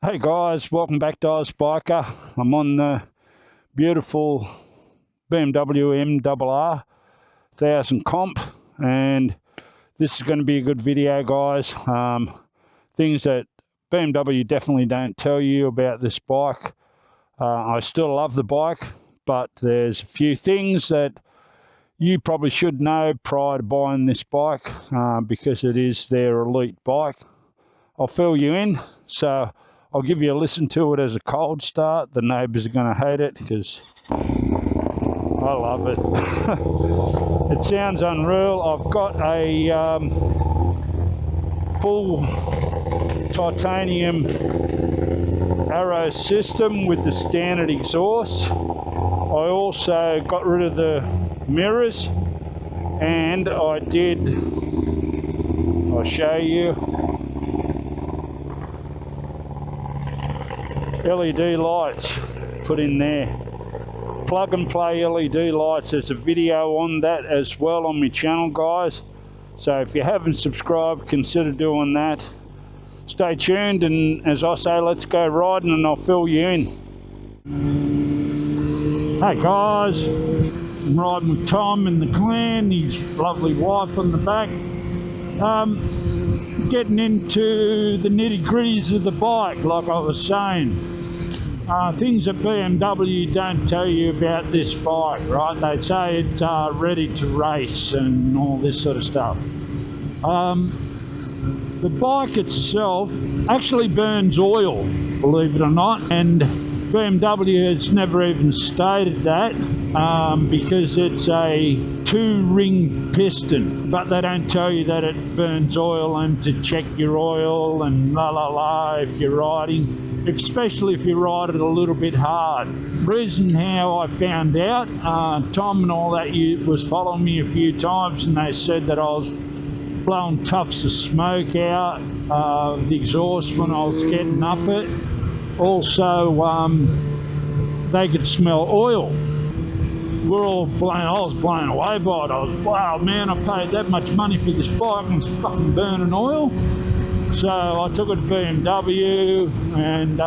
Hey guys, welcome back to Oz Biker. I'm on the beautiful BMW M1000rr 1000 comp, and this is going to be a good video, guys. Things that BMW definitely don't tell you about this bike. I still love the bike, but there's a few things that you probably should know prior to buying this bike, because it is their elite bike. I'll fill you in, so I'll give you a listen to it as a cold start. The neighbours are going to hate it because I love it. It sounds unreal. I've got a full titanium arrow system with the standard exhaust. I also got rid of the mirrors, and I'll show you, LED lights put in there. Plug and play LED lights. There's a video on that as well on my channel, guys. So if you haven't subscribed, consider doing that. Stay tuned, and as I say, let's go riding and I'll fill you in. Hey guys, I'm riding with Tom in the clan, his lovely wife on the back. Getting into the nitty-gritties of the bike, like I was saying. Things that BMW don't tell you about this bike, right? They say it's ready to race and all this sort of stuff. The bike itself actually burns oil, believe it or not, and BMW has never even stated that, because it's a 2-ring piston, but they don't tell you that it burns oil and to check your oil and la la la if you're riding, especially if you ride it a little bit hard. Reason how I found out, Tom and all that was following me a few times, and they said that I was blowing tufts of smoke out the exhaust when I was getting up it. Also, they could smell oil. I was blown away by it. I was, wow, man, I paid that much money for this bike and it's fucking burning oil. So I took it to BMW, and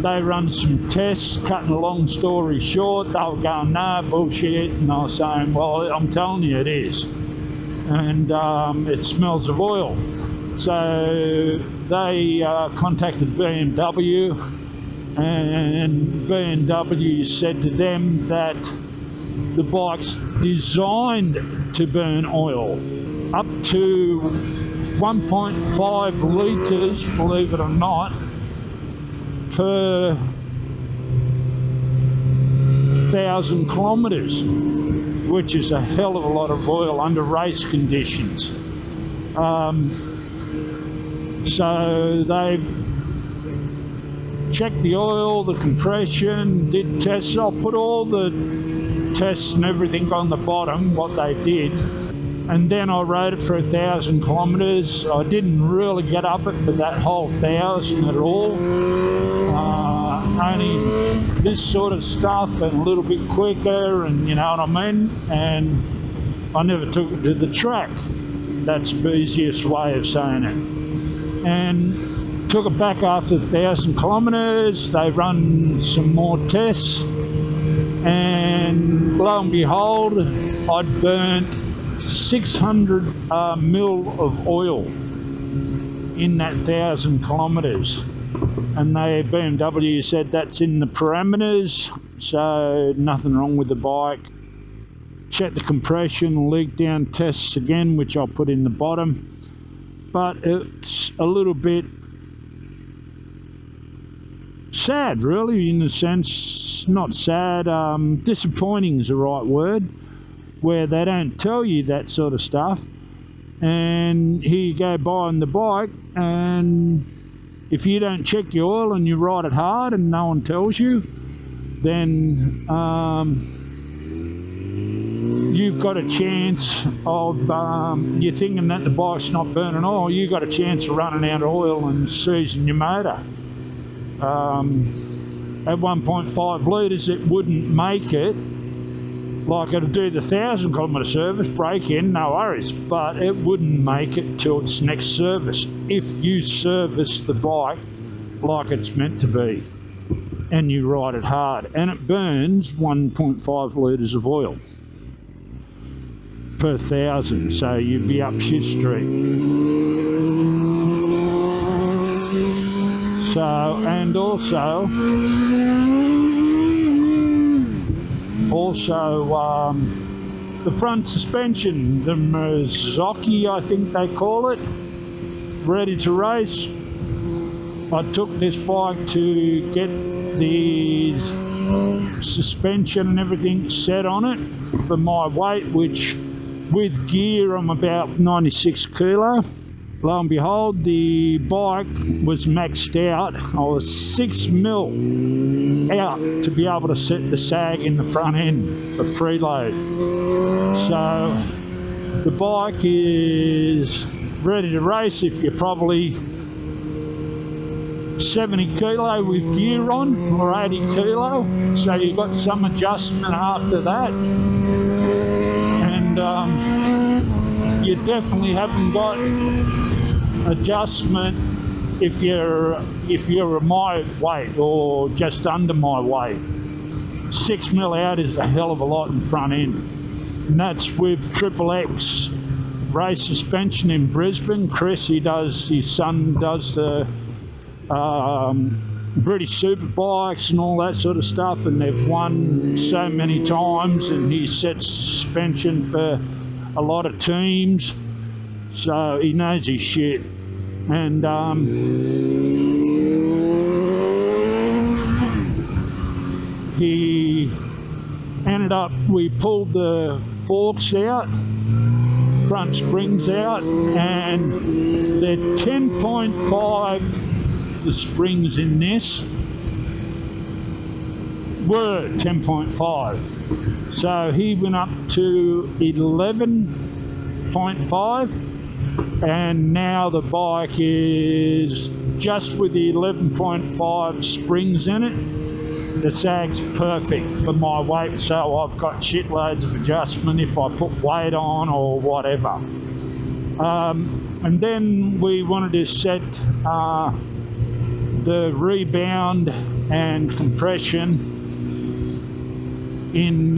they run some tests. Cutting a long story short, they were going, nah, bullshit. And I was saying, well, I'm telling you it is. And it smells of oil. So they contacted BMW, and BMW said to them that the bike's designed to burn oil up to 1.5 litres, believe it or not, per 1,000 kilometres, which is a hell of a lot of oil under race conditions. So they've checked the oil, the compression, did tests. I'll put all the tests and everything on the bottom, what they did. And then I rode it for 1,000 kilometres. I didn't really get up it for that whole 1,000 at all. Only this sort of stuff and a little bit quicker, and you know what I mean? And I never took it to the track. That's the easiest way of saying it. And took it back after 1,000 kilometres. They run some more tests, and lo and behold, I'd burnt 600 mil of oil in that 1,000 kilometres. And BMW said that's in the parameters, so nothing wrong with the bike. Check the compression, leak down tests again, which I'll put in the bottom. But it's a little bit sad, really, in a sense. Not sad, disappointing is the right word, where they don't tell you that sort of stuff. And here you go buying the bike, and if you don't check your oil and you ride it hard and no one tells you, then you've got a chance of, you're thinking that the bike's not burning oil, you've got a chance of running out of oil and seizing your motor. At 1.5 litres it wouldn't make it. Like it'll do the 1,000 kilometre service, break in, no worries, but it wouldn't make it till its next service if you service the bike like it's meant to be, and you ride it hard, and it burns 1.5 litres of oil per 1,000, so you'd be up shit street. So, and also the front suspension, the Mazzocchi, I think they call it, ready to race. I took this bike to get the suspension and everything set on it for my weight, which with gear I'm about 96 kilo. Lo and behold, the bike was maxed out. I was 6 mil out to be able to set the sag in the front end for preload. So the bike is ready to race if you're probably 70 kilo with gear on, or 80 kilo. So you've got some adjustment after that. And you definitely haven't got adjustment if you're my weight or just under my weight. 6 mil out is a hell of a lot in front end, and that's with XXX race suspension in Brisbane. Chris, his son does the British Superbikes and all that sort of stuff, and they've won so many times, and he sets suspension for a lot of teams, so he knows his shit. And he ended up, we pulled the forks out, front springs out, and they're 10.5, the springs in this were 10.5. So he went up to 11.5, and now the bike is just with the 11.5 springs in it. The sag's perfect for my weight, so I've got shitloads of adjustment if I put weight on or whatever. And then we wanted to set the rebound and compression in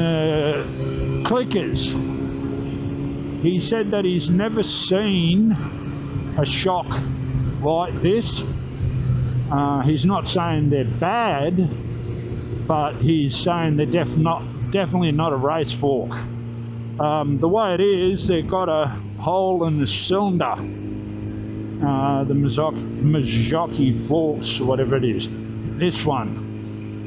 clickers. He said that he's never seen a shock like this. He's not saying they're bad, but he's saying they're definitely not a race fork. The way it is, they've got a hole in the cylinder, the Mazzocchi forks, or whatever it is, this one.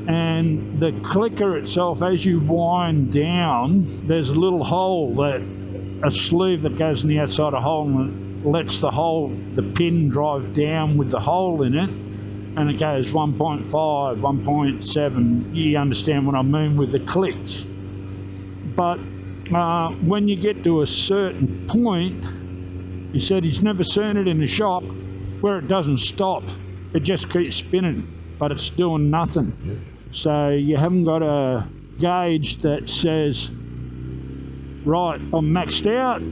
And the clicker itself, as you wind down, there's a little hole, a sleeve that goes in the outside of the hole, and it lets the pin drive down with the hole in it, and it goes 1.5, 1.7. You understand what I mean with the clicks. But when you get to a certain point, he said he's never seen it in a shop where it doesn't stop. It just keeps spinning, but it's doing nothing. So you haven't got a gauge that says, right, I'm maxed out,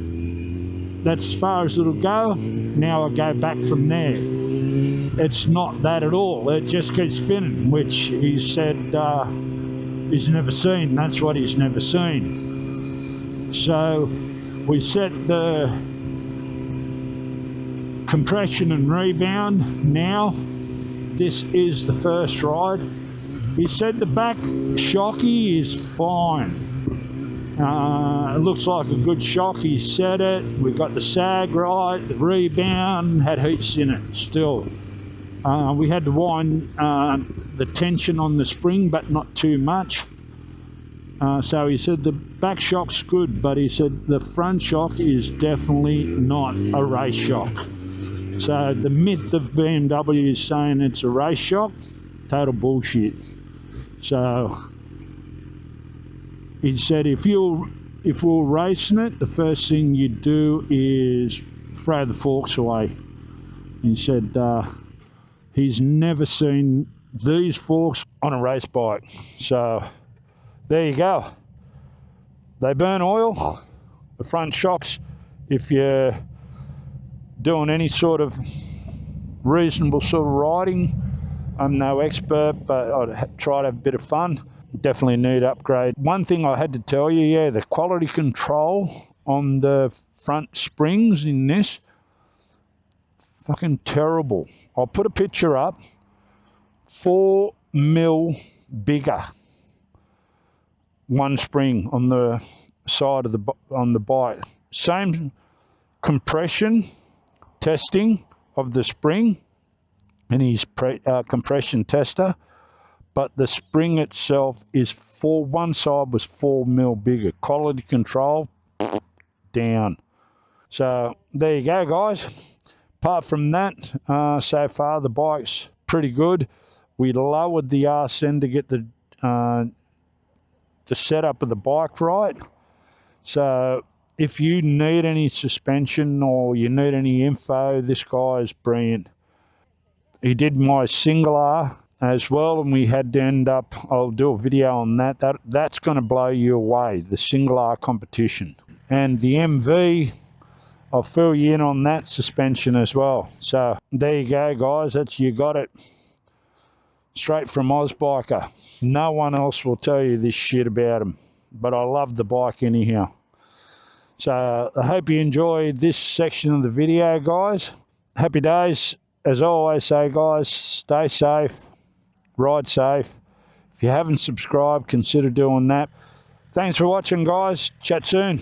that's as far as it'll go, now I go back from there. It's not that at all. It just keeps spinning, which he said he's never seen. That's what he's never seen. So we set the compression and rebound now. This is the first ride. He said the back shocky is fine. It looks like a good shock. He set it. We've got the sag right, the rebound had heats in it still. We had to wind the tension on the spring, but not too much. So he said the back shock's good, but he said the front shock is definitely not a race shock. So the myth of BMW is saying it's a race shock, total bullshit. So he said if we're racing it, the first thing you do is throw the forks away. He said he's never seen these forks on a race bike. So there you go. They burn oil, the front shocks, if you're doing any sort of reasonable sort of riding. I'm no expert, but I'd try to have a bit of fun. Definitely need upgrade. One thing I had to tell you, yeah, the quality control on the front springs in this, fucking terrible. I'll put a picture up. 4 mil bigger. One spring on the side of the bike. Same compression testing of the spring and his compression tester, but the spring itself is one side was 4 mil bigger. Quality control down. So there you go, guys. Apart from that, so far the bike's pretty good. We lowered the arse end to get the setup of the bike right. So if you need any suspension or you need any info, this guy is brilliant. He did my single R as well, and we had to end up, I'll do a video on that. That's going to blow you away, the single R competition. And the MV, I'll fill you in on that suspension as well. So there you go, guys. You got it. Straight from Ozbiker. No one else will tell you this shit about him. But I love the bike anyhow. So I hope you enjoyed this section of the video, guys. Happy days. As I always say, guys, stay safe, ride safe. If you haven't subscribed, consider doing that. Thanks for watching, guys. Chat soon.